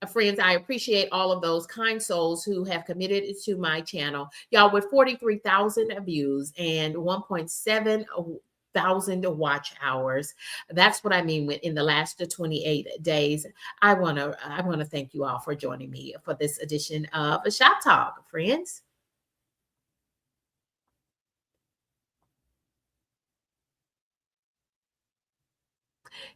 friends, I appreciate all of those kind souls who have committed to my channel. Y'all, with 43,000 views and 1.7 thousand watch hours. That's what I mean when in the last 28 days. I want to thank you all for joining me for this edition of Shop Talk, friends.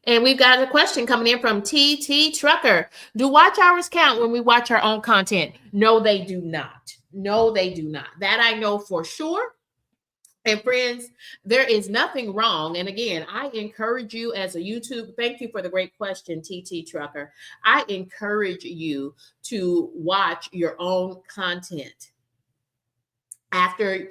And we've got a question coming in from TT Trucker. Do watch hours count when we watch our own content? No, they do not. No, they do not. That I know for sure. And friends, there is nothing wrong. And again, I encourage you as a YouTube, thank you for the great question, TT Trucker. I encourage you to watch your own content after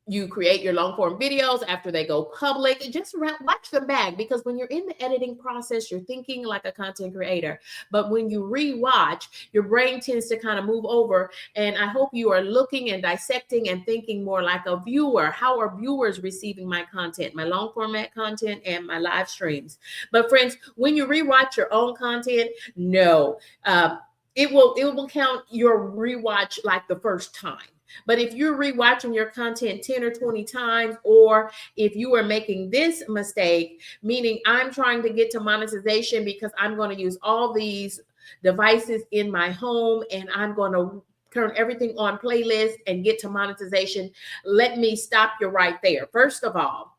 you create your long form videos, after they go public. Just watch them back, because when you're in the editing process, you're thinking like a content creator. But when you rewatch, your brain tends to kind of move over. And I hope you are looking and dissecting and thinking more like a viewer. How are viewers receiving my content, my long format content and my live streams? But friends, when you rewatch your own content, no, it will count your rewatch like the first time. But if you're rewatching your content 10 or 20 times, or if you are making this mistake, meaning I'm trying to get to monetization because I'm going to use all these devices in my home and I'm going to turn everything on playlist and get to monetization, let me stop you right there. First of all,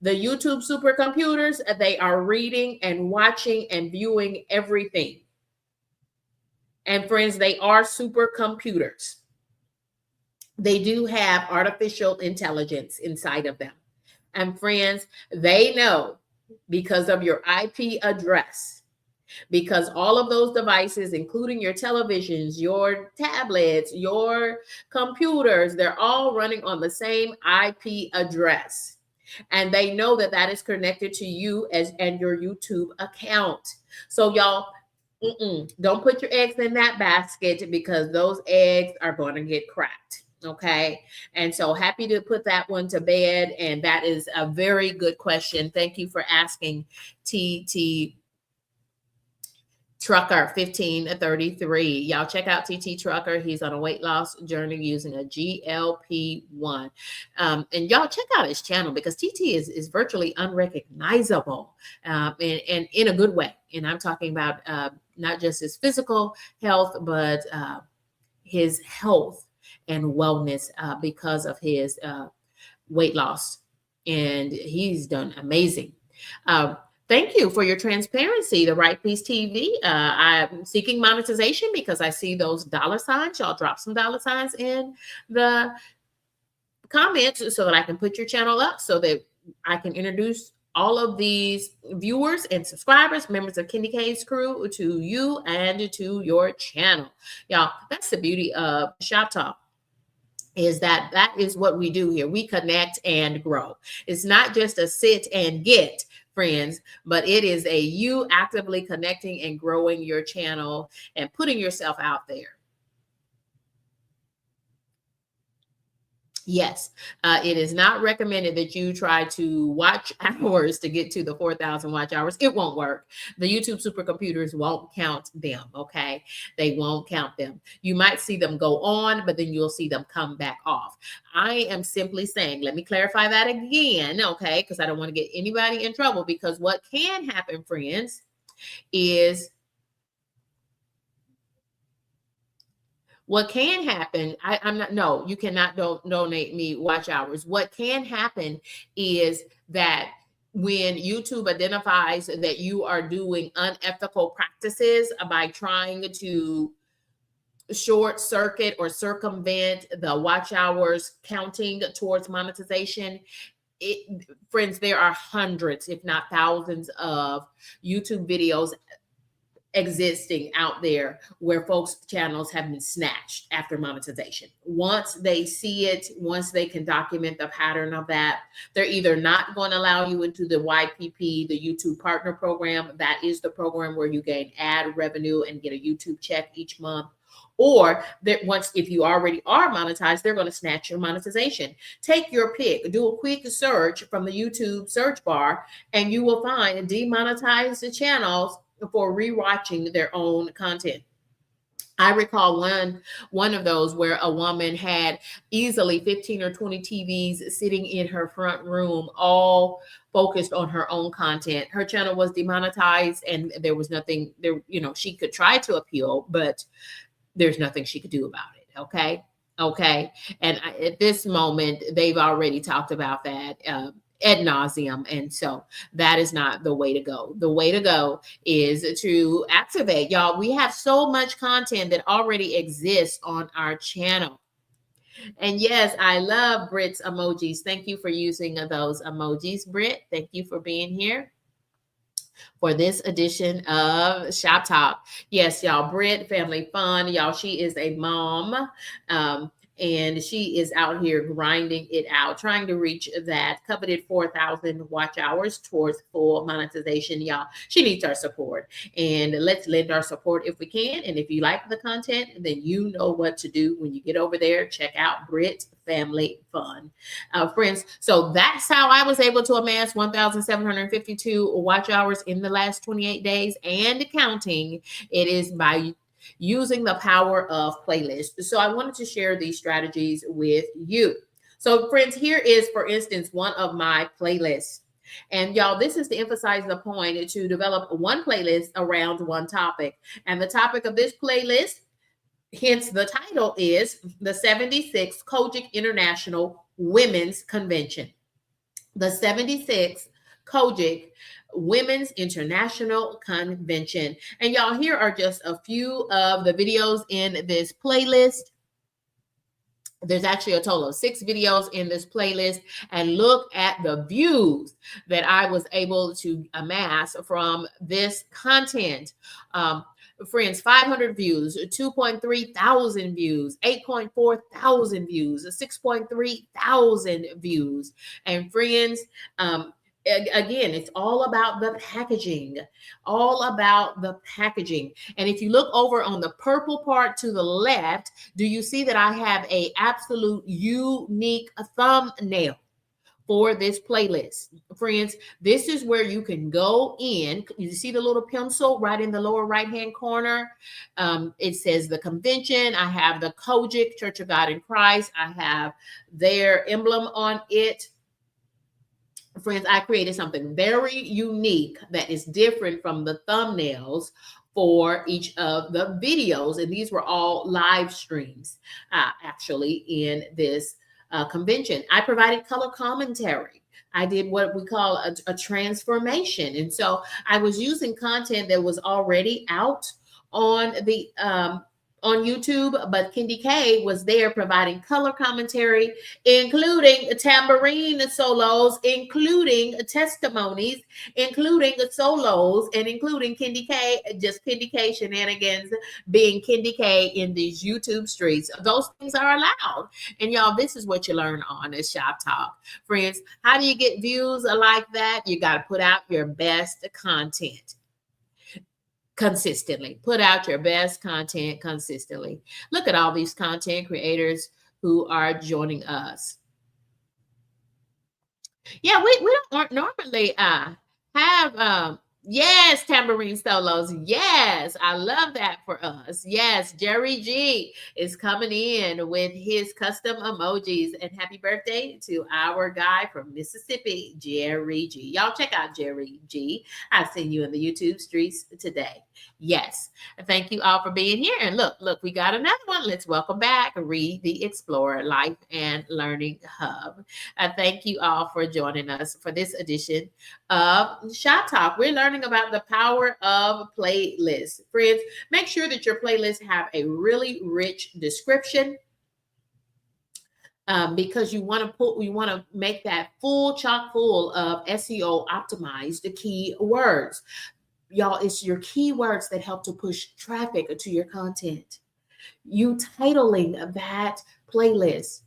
the YouTube supercomputers, they are reading and watching and viewing everything. And friends, they are supercomputers. They do have artificial intelligence inside of them. And friends, they know because of your IP address, because all of those devices, including your televisions, your tablets, your computers, they're all running on the same IP address. And they know that that is connected to you and your YouTube account. So y'all, don't put your eggs in that basket, because those eggs are going to get cracked. Okay. And so happy to put that one to bed. And that is a very good question. Thank you for asking, TT Trucker 1533. Y'all check out TT Trucker. He's on a weight loss journey using a GLP-1. And y'all check out his channel, because TT is virtually unrecognizable, and in a good way. And I'm talking about not just his physical health, but his health and wellness because of his weight loss. And he's done amazing. Thank you for your transparency, The Right Piece TV. I'm seeking monetization because I see those dollar signs. Y'all drop some dollar signs in the comments so that I can put your channel up, so that I can introduce all of these viewers and subscribers, members of Kenny K's crew, to you and to your channel. Y'all, that's the beauty of Shop Talk, is that is what we do here. We connect and grow. It's not just a sit and get, friends, but it is a you actively connecting and growing your channel and putting yourself out there. Yes, it is not recommended that you try to watch hours to get to the 4,000 watch hours. It won't work. The YouTube supercomputers won't count them, okay? They won't count them. You might see them go on, but then you'll see them come back off. I am simply saying, let me clarify that again, okay? Because I don't want to get anybody in trouble, because what can happen, friends, is what can happen, you cannot donate me watch hours. What can happen is that when YouTube identifies that you are doing unethical practices by trying to short circuit or circumvent the watch hours counting towards monetization, friends, there are hundreds, if not thousands, of YouTube videos existing out there where folks' channels have been snatched after monetization. Once they see it, once they can document the pattern of that, they're either not going to allow you into the YPP, the YouTube Partner Program. That is the program where you gain ad revenue and get a YouTube check each month. Or that once, if you already are monetized, they're going to snatch your monetization. Take your pick. Do a quick search from the YouTube search bar, and you will find demonetized channels for rewatching their own content. I recall one of those where a woman had easily 15 or 20 TVs sitting in her front room, all focused on her own content. Her channel was demonetized, and there was nothing there. She could try to appeal, but there's nothing she could do about it. Okay. And at this moment, they've already talked about that ad nauseum. And so that is not the way to go. The way to go is to activate. Y'all, we have so much content that already exists on our channel. And yes, I love Brit's emojis. Thank you for using those emojis, Brit. Thank you for being here for this edition of Shop Talk. Yes, y'all, Brit, family fun. Y'all, she is a mom. And she is out here grinding it out, trying to reach that coveted 4,000 watch hours towards full monetization. Y'all, she needs our support. And let's lend our support if we can. And if you like the content, then you know what to do when you get over there. Check out Brit Family Fun. Friends, so that's how I was able to amass 1,752 watch hours in the last 28 days and counting. It is by using the power of playlists. So I wanted to share these strategies with you. So friends, here is, for instance, one of my playlists. And y'all, this is to emphasize the point to develop one playlist around one topic. And the topic of this playlist, hence the title, is the 76th Kojic International Women's Convention. The 76th Kojic Women's International Convention. And y'all, here are just a few of the videos in this playlist. There's actually a total of 6 videos in this playlist. And look at the views that I was able to amass from this content. Friends, 500 views, 2.3 thousand views, 8.4 thousand views, 6.3 thousand views. And friends, again, it's all about the packaging, And if you look over on the purple part to the left, do you see that I have a absolute unique thumbnail for this playlist? Friends, this is where you can go in. You see the little pencil right in the lower right-hand corner. It says the convention. I have the Kojic Church of God in Christ. I have their emblem on it. Friends, I created something very unique that is different from the thumbnails for each of the videos. And these were all live streams, actually, in this convention. I provided color commentary. I did what we call a transformation. And so I was using content that was already out on the on YouTube, but Kendi K was there providing color commentary, including tambourine solos, including testimonies, including solos, and including Kendi K, just Kendi K shenanigans, being Kendi K in these YouTube streets. Those things are allowed. And y'all, this is what you learn on this Shop Talk. Friends, how do you get views like that? You got to put out your best content consistently. Put out your best content consistently. Look at all these content creators who are joining us. Yeah, we don't normally have yes, tambourine solos. Yes, I love that for us. Yes, Jerry G is coming in with his custom emojis. And happy birthday to our guy from Mississippi, Jerry G. Y'all check out Jerry G. I've seen you in the YouTube streets today. Yes, thank you all for being here. And look, we got another one. Let's welcome back Read the Explorer Life and Learning Hub. Thank you all for joining us for this edition of Shop Talk. We're learning about the power of playlists. Friends, make sure that your playlists have a really rich description. Because you want to make that full chock full of SEO optimized keywords. Y'all, it's your keywords that help to push traffic to your content. You titling that playlist,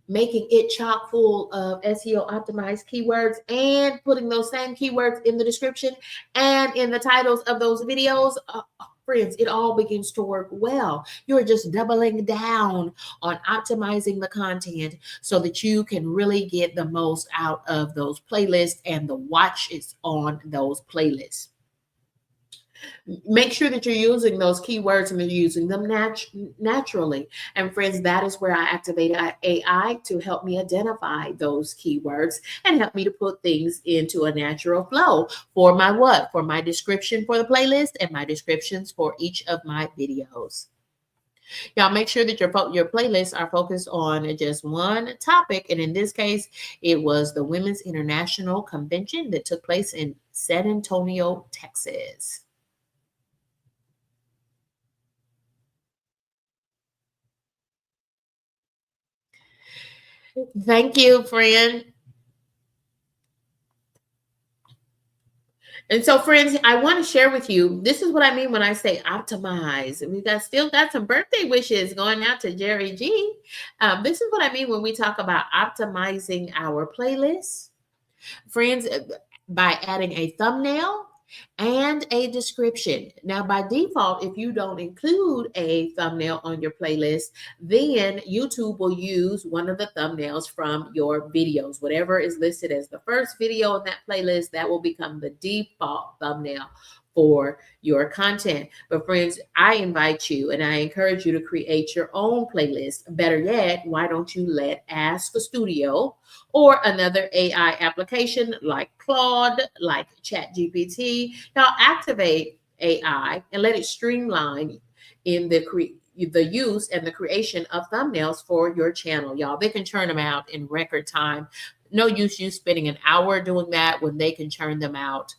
making it chock full of SEO optimized keywords, and putting those same keywords in the description and in the titles of those videos. Friends, it all begins to work well. You're just doubling down on optimizing the content so that you can really get the most out of those playlists and the watches on those playlists. Make sure that you're using those keywords and you're using them naturally. And friends, that is where I activate AI to help me identify those keywords and help me to put things into a natural flow for my what? For my description for the playlist and my descriptions for each of my videos. Y'all make sure that your playlists are focused on just one topic. And in this case, it was the Women's International Convention that took place in San Antonio, Texas. Thank you, friend. And so, friends, I want to share with you. This is what I mean when I say optimize. And still got some birthday wishes going out to Jerry G. This is what I mean when we talk about optimizing our playlists. Friends, by adding a thumbnail and a description. Now, by default, if you don't include a thumbnail on your playlist, then YouTube will use one of the thumbnails from your videos. Whatever is listed as the first video in that playlist, that will become the default thumbnail for your content. But friends, I invite you and I encourage you to create your own playlist. Better yet, why don't you let Ask a Studio or another AI application like Claude, like ChatGPT, now activate AI and let it streamline in the use and the creation of thumbnails for your channel. Y'all, they can churn them out in record time. No use you spending an hour doing that when they can churn them out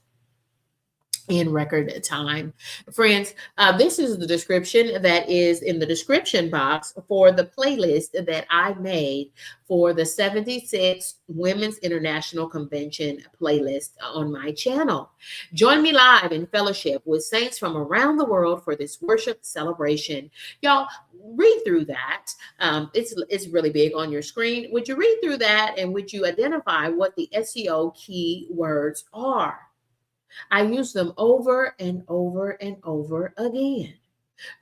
in record time. Friends, this is the description that is in the description box for the playlist that I made for the 76th Women's International Convention playlist on my channel. Join me live in fellowship with saints from around the world for this worship celebration. Y'all, read through that. It's really big on your screen. Would you read through that and would you identify what the SEO keywords are? I use them over and over and over again.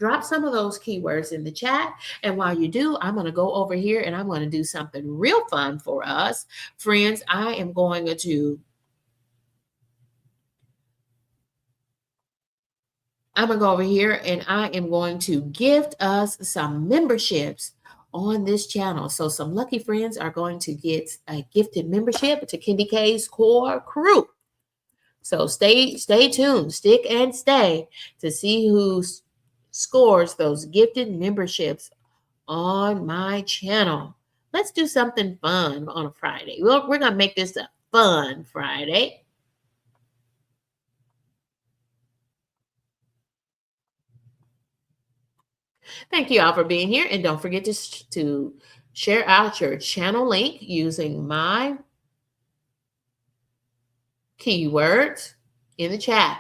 Drop some of those keywords in the chat. And while you do, I'm going to go over here and I'm going to do something real fun for us. Friends, I'm going to go over here and I am going to gift us some memberships on this channel. So some lucky friends are going to get a gifted membership to Kendi K's Core Crew. So stay tuned, stick and stay to see who scores those gifted memberships on my channel. Let's do something fun on a Friday. We're going to make this a fun Friday. Thank you all for being here. And don't forget to share out your channel link using my keywords in the chat.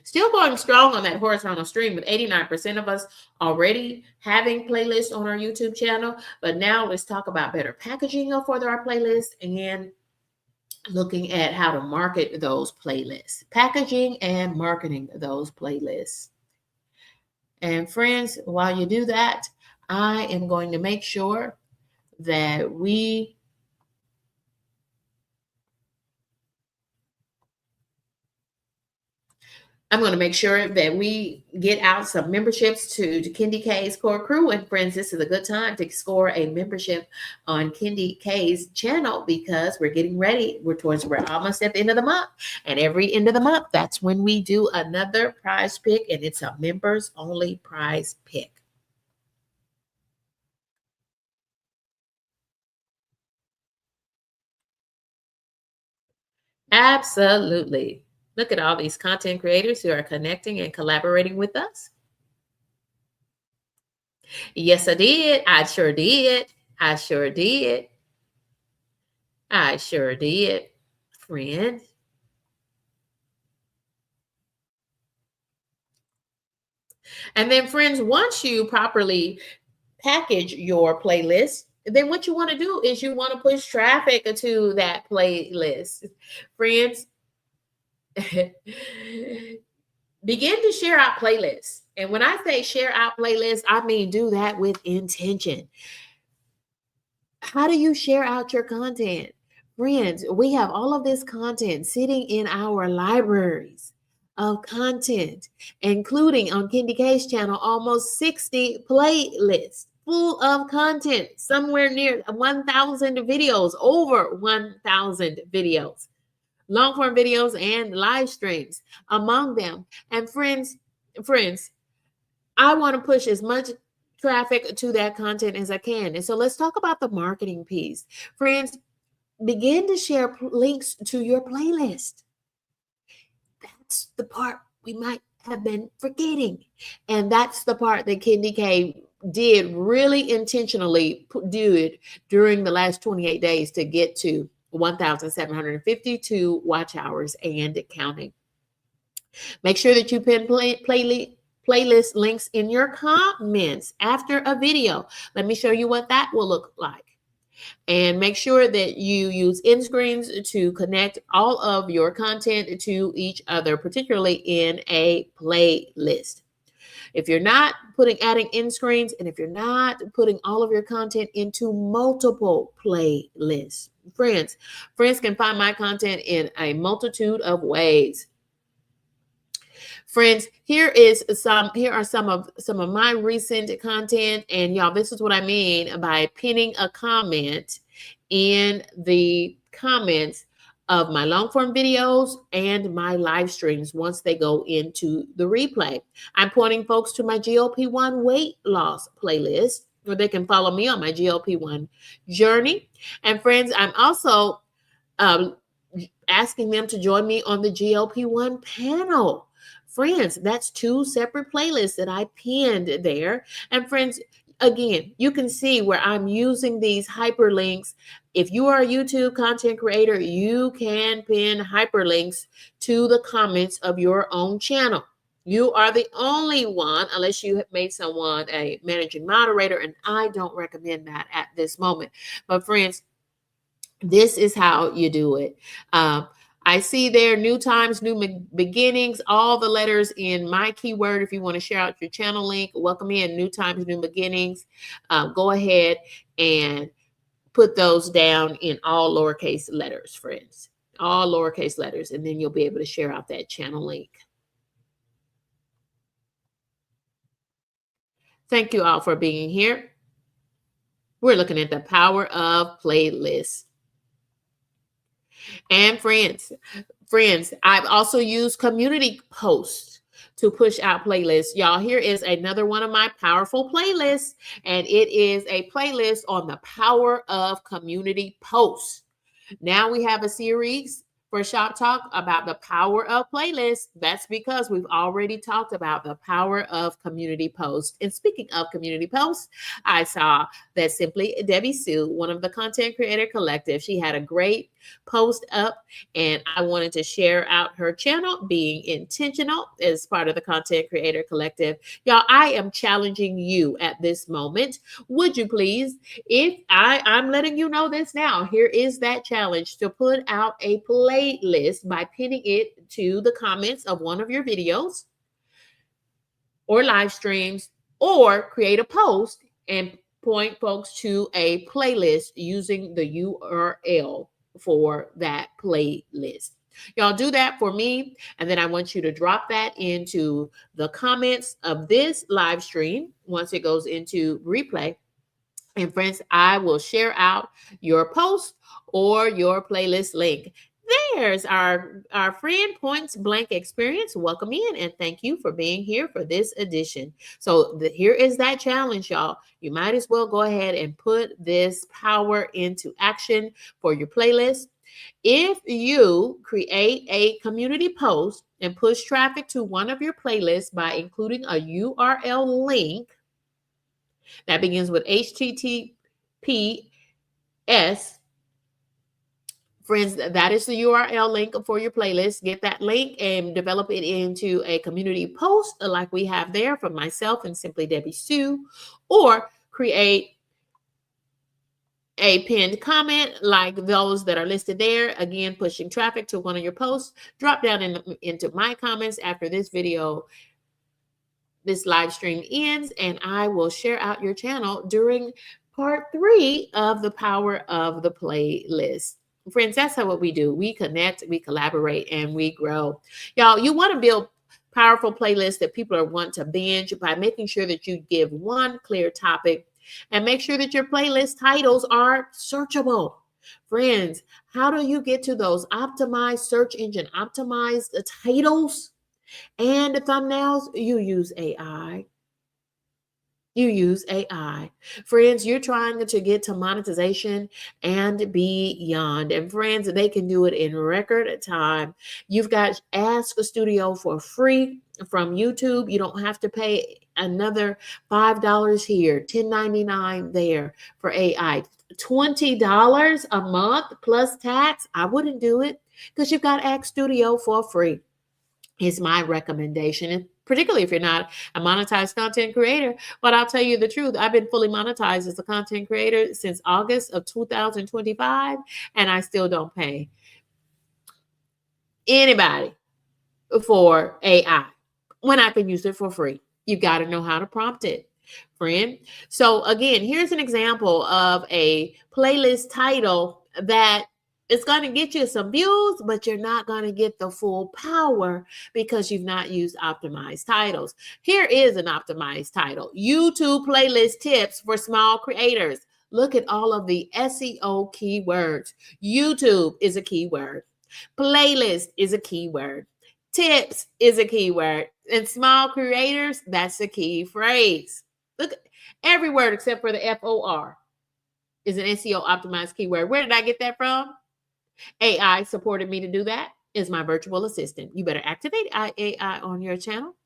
Still going strong on that horizontal stream with 89% of us already having playlists on our YouTube channel. But now let's talk about better packaging for our playlist and looking at how to market those playlists, packaging and marketing those playlists. And friends, while you do that, I am going to make sure that I'm going to make sure that we get out some memberships to Kendi K's Core Crew. And friends, this is a good time to score a membership on Kendi K's channel because we're getting ready. We're almost at the end of the month. And every end of the month, that's when we do another prize pick. And it's a members only prize pick. Absolutely. Look at all these content creators who are connecting and collaborating with us. Yes, I did. I sure did. I sure did. I sure did, friend. And then, friends, once you properly package your playlist, then what you want to do is you want to push traffic to that playlist. Friends, Begin to share out playlists. And when I say share out playlists, I mean do that with intention. How do you share out your content? Friends, we have all of this content sitting in our libraries of content, including on Kendi K's channel, almost 60 playlists full of content, somewhere near 1,000 videos, over 1,000 videos, long form videos and live streams among them. And friends, I want to push as much traffic to that content as I can. And so let's talk about the marketing piece. Friends, begin to share links to your playlist. That's the part we might have been forgetting. And that's the part that Kendi K did really intentionally do it during the last 28 days to get to 1,752 watch hours and counting. Make sure that you pin playlist links in your comments after a video. Let me show you what that will look like. And make sure that you use end screens to connect all of your content to each other, particularly in a playlist. If you're not adding end screens, and if you're not putting all of your content into multiple playlists, friends can find my content in a multitude of ways. Friends, here are some of my recent content, and y'all, this is what I mean by pinning a comment in the comments of my long form videos and my live streams once they go into the replay. I'm pointing folks to my GLP-1 weight loss playlist, where they can follow me on my GLP-1 journey. And friends, I'm also asking them to join me on the GLP-1 panel. Friends, that's 2 separate playlists that I pinned there. And friends, again, you can see where I'm using these hyperlinks. If you are a YouTube content creator, you can pin hyperlinks to the comments of your own channel. You are the only one, unless you have made someone a managing moderator, and I don't recommend that at this moment. But friends, this is how you do it. I see there, new times, new beginnings, all the letters in my keyword. If you want to share out your channel link, welcome in, new times, new beginnings. Go ahead and put those down in all lowercase letters, friends, all lowercase letters, and then you'll be able to share out that channel link. Thank you all for being here. We're looking at the power of playlists. And friends, I've also used community posts to push out playlists. Y'all, here is another one of my powerful playlists, and it is a playlist on the power of community posts. Now we have a series for Shop Talk about the power of playlists. That's because we've already talked about the power of community posts. And speaking of community posts, I saw that Simply Debbie Sue, one of the Content Creator Collective, she had a great post up, and I wanted to share out her channel, Being Intentional, as part of the Content Creator Collective. Y'all, I am challenging you at this moment. Would you please, if I'm letting you know this now, here is that challenge, to put out a playlist by pinning it to the comments of one of your videos or live streams, or create a post and point folks to a playlist using the URL for that playlist. Y'all do that for me, and then I want you to drop that into the comments of this live stream once it goes into replay. And friends, I will share out your post or your playlist link. There's our friend Points Blank Experience. Welcome in, and thank you for being here for this edition. So here is that challenge, y'all. You might as well go ahead and put this power into action for your playlist. If you create a community post and push traffic to one of your playlists by including a URL link that begins with HTTPS, friends, that is the URL link for your playlist. Get that link and develop it into a community post like we have there from myself and Simply Debbie Sue, or create a pinned comment like those that are listed there. Again, pushing traffic to one of your posts. Drop down into my comments after this video, this live stream ends, and I will share out your channel during part 3 of the power of the playlist. Friends, that's how what we do. We connect, we collaborate, and we grow. Y'all, you want to build powerful playlists that people are want to binge by making sure that you give one clear topic and make sure that your playlist titles are searchable. Friends, how do you get to those optimized search engine optimized titles and thumbnails? You use AI. You use AI. Friends, you're trying to get to monetization and beyond. And friends, they can do it in record time. You've got Ask a Studio for free from YouTube. You don't have to pay another $5 here, $10.99 there for AI. $20 a month plus tax. I wouldn't do it because you've got Ask Studio for free. Is my recommendation, and particularly if you're not a monetized content creator. But I'll tell you the truth, I've been fully monetized as a content creator since August of 2025, and I still don't pay anybody for AI when I can use it for free. You got to know how to prompt it, friend. So again, here's an example of a playlist title that it's going to get you some views, but you're not going to get the full power because you've not used optimized titles. Here is an optimized title: YouTube playlist tips for small creators. Look at all of the SEO keywords. YouTube is a keyword. Playlist is a keyword. Tips is a keyword. And small creators, that's a key phrase. Look, every word except for the FOR is an SEO optimized keyword. Where did I get that from? AI supported me to do that. Is my virtual assistant. You better activate AI on your channel.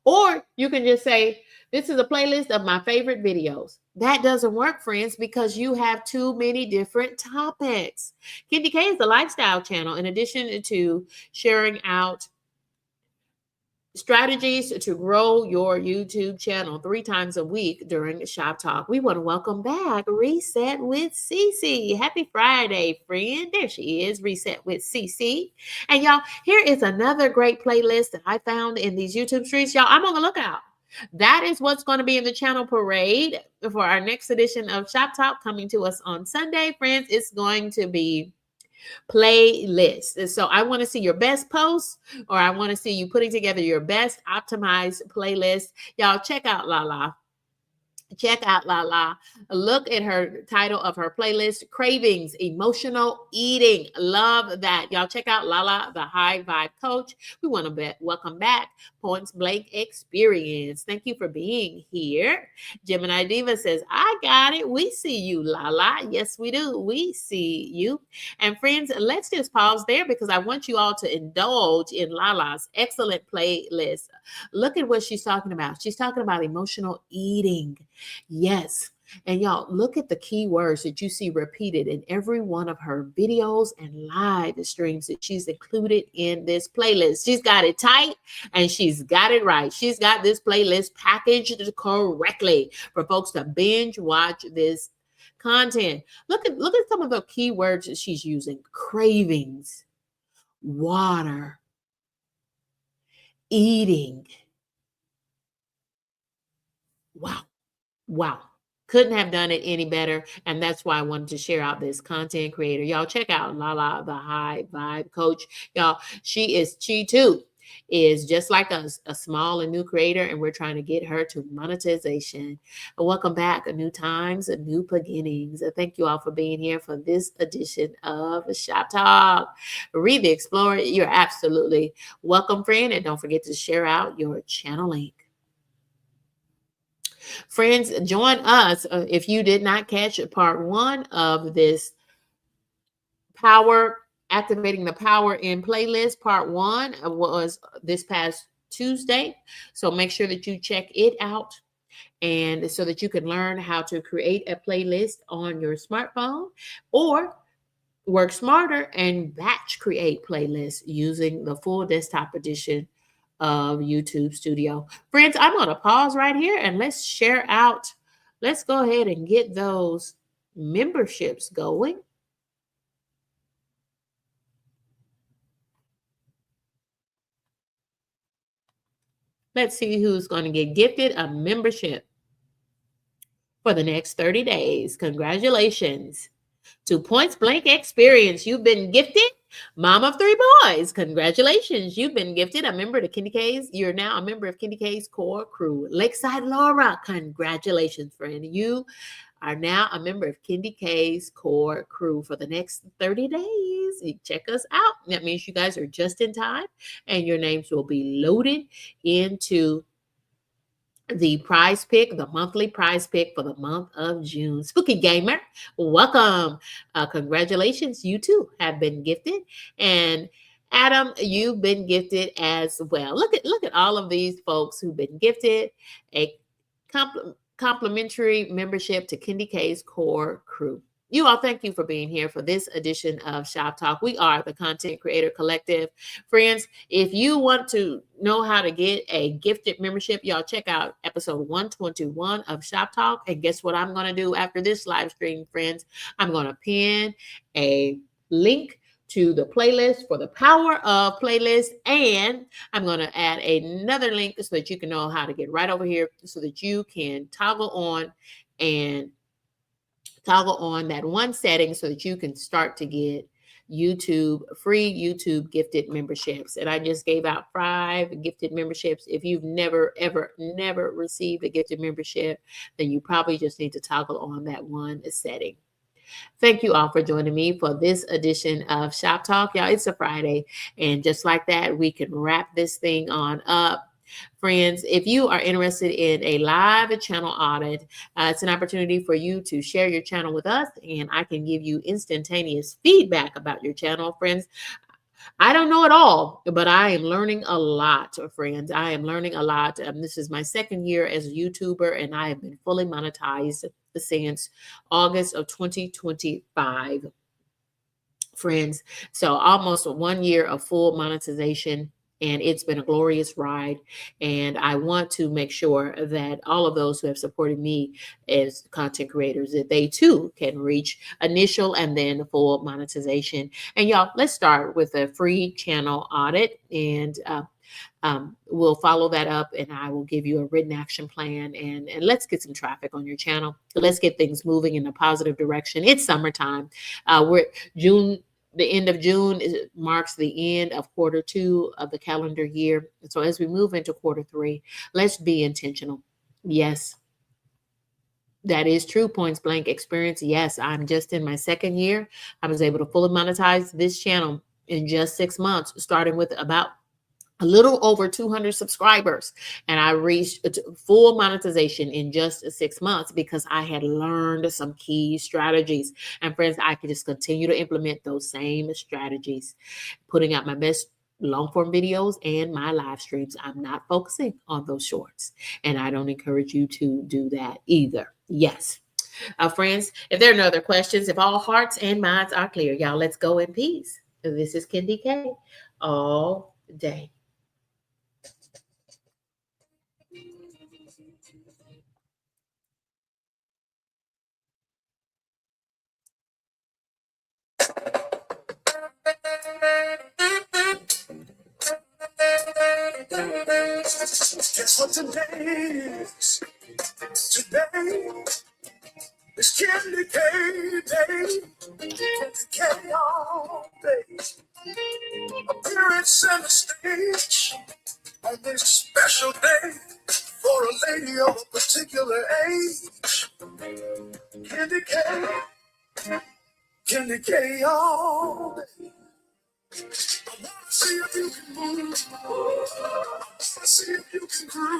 Or you can just say, this is a playlist of my favorite videos. That doesn't work, friends, because you have too many different topics. Kendi K is the lifestyle channel. In addition to sharing out strategies to grow your YouTube channel 3 times a week during Shop Talk, we want to welcome back Reset with Cece. Happy Friday, friend. There she is, Reset with Cece. And y'all, here is another great playlist that I found in these YouTube streets. Y'all, I'm on the lookout. That is what's going to be in the channel parade for our next edition of Shop Talk coming to us on Sunday, friends. It's going to be playlist. And so I want to see your best posts, or I want to see you putting together your best optimized playlist. Y'all check out Lala. Check out Lala. Look at her title of her playlist, Cravings, Emotional Eating. Love that. Y'all check out Lala, the High Vibe Coach. We want to welcome back Points Blank Experience. Thank you for being here. Gemini Diva says, I got it. We see you, Lala. Yes, we do. We see you. And friends, let's just pause there because I want you all to indulge in Lala's excellent playlist. Look at what she's talking about. She's talking about emotional eating. Yes. And y'all, look at the keywords that you see repeated in every one of her videos and live streams that she's included in this playlist. She's got it tight and she's got it right. She's got this playlist packaged correctly for folks to binge watch this content. Look at some of the keywords that she's using: cravings, water, eating. Wow. Wow. Couldn't have done it any better. And that's why I wanted to share out this content creator. Y'all check out Lala, the High Vibe Coach. Y'all, she too is just like us, a small and new creator, and we're trying to get her to monetization. Welcome back, new times, new beginnings. Thank you all for being here for this edition of Shop Talk. Read the Explorer. You're absolutely welcome, friend. And don't forget to share out your channel link. Friends, join us if you did not catch part 1 of this activating the power in playlist. Part 1 was this past Tuesday. So make sure that you check it out, and so that you can learn how to create a playlist on your smartphone, or work smarter and batch create playlists using the full desktop edition of YouTube Studio. Friends, I'm going to pause right here and let's share out. Let's go ahead and get those memberships going. Let's see who's going to get gifted a membership for the next 30 days. Congratulations to Points Blank Experience. You've been gifted Mom of 3 boys. Congratulations. You've been gifted a member to Kenny K's. You're now a member of Kenny K's core crew. Lakeside Laura. Congratulations, friend. You are now a member of Kenny K's core crew for the next 30 days. You check us out. That means you guys are just in time and your names will be loaded into the prize pick, the monthly prize pick for the month of June. Spooky Gamer, welcome. Congratulations. You too have been gifted. And Adam, you've been gifted as well. Look at all of these folks who've been gifted a complimentary membership to Kendi K's core crew. You all, thank you for being here for this edition of Shop Talk. We are the Content Creator Collective. Friends, if you want to know how to get a gifted membership, y'all check out episode 121 of Shop Talk. And guess what I'm going to do after this live stream, friends? I'm going to pin a link to the playlist for the Power of playlist. And I'm going to add another link so that you can know how to get right over here so that you can toggle on that one setting so that you can start to get free YouTube gifted memberships. And I just gave out 5 gifted memberships. If you've never received a gifted membership, then you probably just need to toggle on that one setting. Thank you all for joining me for this edition of Shop Talk. Y'all, it's a Friday. And just like that, we can wrap this thing on up. Friends, if you are interested in a live channel audit, it's an opportunity for you to share your channel with us, and I can give you instantaneous feedback about your channel. Friends, I don't know it all, but I am learning a lot, friends. I am learning a lot. This is my 2nd year as a YouTuber, and I have been fully monetized since August of 2025. Friends, so almost 1 year of full monetization. And it's been a glorious ride. And I want to make sure that all of those who have supported me as content creators, that they too can reach initial and then full monetization. And y'all, let's start with a free channel audit. And we'll follow that up, and I will give you a written action plan. And let's get some traffic on your channel. Let's get things moving in a positive direction. It's summertime. We're June. The end of June marks the end of quarter 2 of the calendar year. So as we move into quarter 3, let's be intentional. Yes, that is true. Points Blank Experience. Yes, I'm just in my 2nd year. I was able to fully monetize this channel in just 6 months, starting with about a little over 200 subscribers. And I reached full monetization in just 6 months because I had learned some key strategies. And friends, I can just continue to implement those same strategies, putting out my best long form videos and my live streams. I'm not focusing on those shorts, and I don't encourage you to do that either. Yes. Friends, if there are no other questions, if all hearts and minds are clear, y'all, let's go in peace. This is Kendi K all day. Guess what today is? Today is Candy K Day. Candy K all day. Appearance on the stage on this special day for a lady of a particular age. Candy K all day. I wanna see if you can move. I wanna see if you can groove.